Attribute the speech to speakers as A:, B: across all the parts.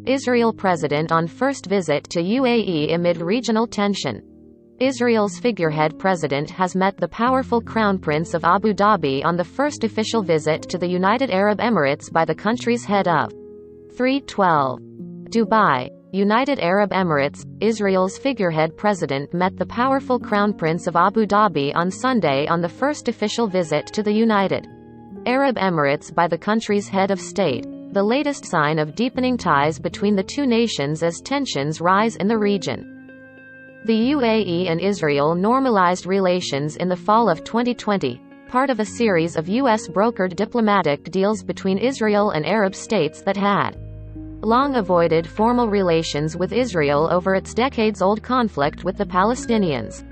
A: Israel president on first visit to UAE amid regional tension. Israel's figurehead president has met the powerful Crown Prince of Abu Dhabi on the first official visit to the United Arab Emirates by the country's head of 312. Dubai, United Arab Emirates. Israel's figurehead president met the powerful Crown Prince of Abu Dhabi on Sunday on the first official visit to the United Arab Emirates by the country's head of state, the latest sign of deepening ties between the two nations as tensions rise in the region. The UAE and Israel normalized relations in the fall of 2020, part of a series of U.S.-brokered diplomatic deals between Israel and Arab states that had long avoided formal relations with Israel over its decades-old conflict with the Palestinians.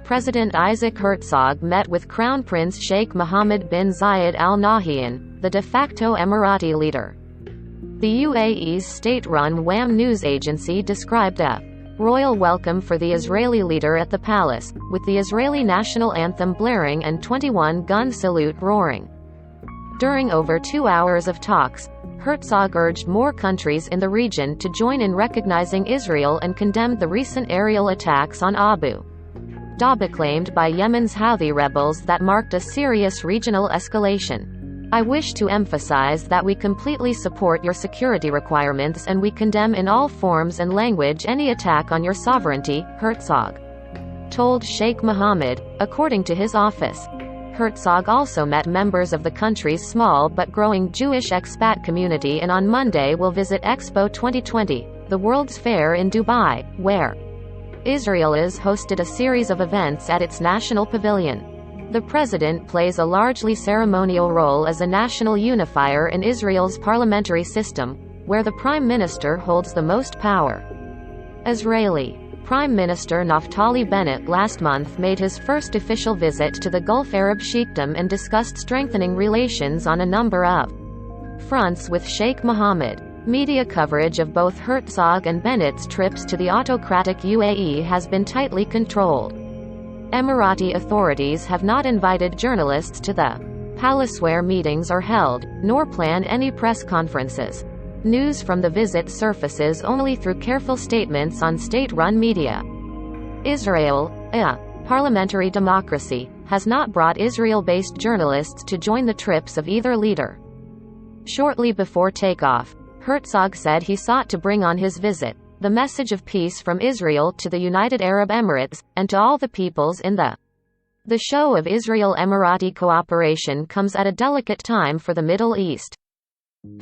A: President Isaac Herzog met with Crown Prince Sheikh Mohammed bin Zayed Al Nahyan, the de facto Emirati leader. The UAE's state-run WAM news agency described a royal welcome for the Israeli leader at the palace, with the Israeli national anthem blaring and 21-gun salute roaring. During over 2 hours of talks, Herzog urged more countries in the region to join in recognizing Israel and condemned the recent aerial attacks on Abu Dhabi claimed by Yemen's Houthi rebels that marked a serious regional escalation. "I wish to emphasize that we completely support your security requirements and we condemn in all forms and language any attack on your sovereignty," Herzog told Sheikh Mohammed, according to his office. Herzog also met members of the country's small but growing Jewish expat community and on Monday will visit Expo 2020, the World's Fair in Dubai, where Israel has hosted a series of events at its national pavilion. The president plays a largely ceremonial role as a national unifier in Israel's parliamentary system, where the prime minister holds the most power. Israeli Prime Minister Naftali Bennett last month made his first official visit to the Gulf Arab Sheikhdom and discussed strengthening relations on a number of fronts with Sheikh Mohammed. Media coverage of both Herzog and Bennett's trips to the autocratic UAE has been tightly controlled. Emirati authorities have not invited journalists to the palace where meetings are held, nor plan any press conferences. News from the visit surfaces only through careful statements on state-run media. Israel, a parliamentary democracy, has not brought Israel-based journalists to join the trips of either leader. Shortly before takeoff, Herzog said he sought to bring on his visit the message of peace from Israel to the United Arab Emirates, and to all the peoples in the show of Israel-Emirati cooperation comes at a delicate time for the Middle East.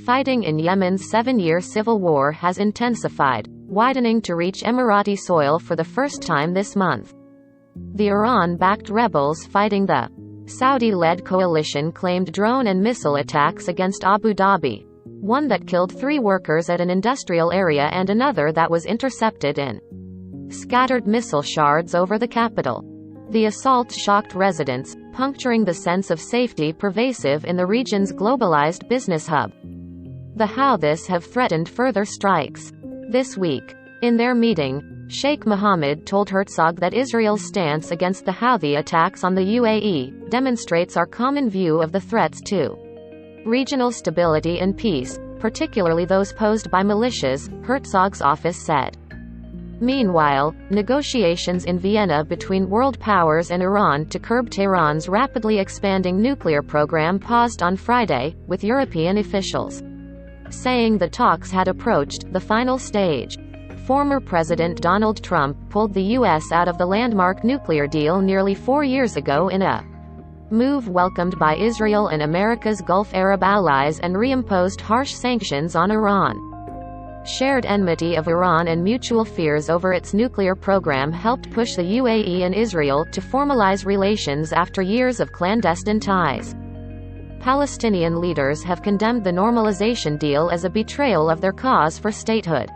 A: Fighting in Yemen's 7-year civil war has intensified, widening to reach Emirati soil for the first time this month. The Iran-backed rebels fighting the Saudi-led coalition claimed drone and missile attacks against Abu Dhabi, one that killed 3 workers at an industrial area and another that was intercepted in scattered missile shards over the capital. The assault shocked residents, puncturing the sense of safety pervasive in the region's globalized business hub. The Houthis have threatened further strikes this week. In their meeting, Sheikh Mohammed told Herzog that Israel's stance against the Houthi attacks on the UAE demonstrates our common view of the threats to regional stability and peace, particularly those posed by militias, Herzog's office said. Meanwhile, negotiations in Vienna between world powers and Iran to curb Tehran's rapidly expanding nuclear program paused on Friday, with European officials saying the talks had approached the final stage. Former President Donald Trump pulled the U.S. out of the landmark nuclear deal nearly 4 years ago in a move welcomed by Israel and America's Gulf Arab allies and reimposed harsh sanctions on Iran. Shared enmity of Iran and mutual fears over its nuclear program helped push the UAE and Israel to formalize relations after years of clandestine ties. Palestinian leaders have condemned the normalization deal as a betrayal of their cause for statehood.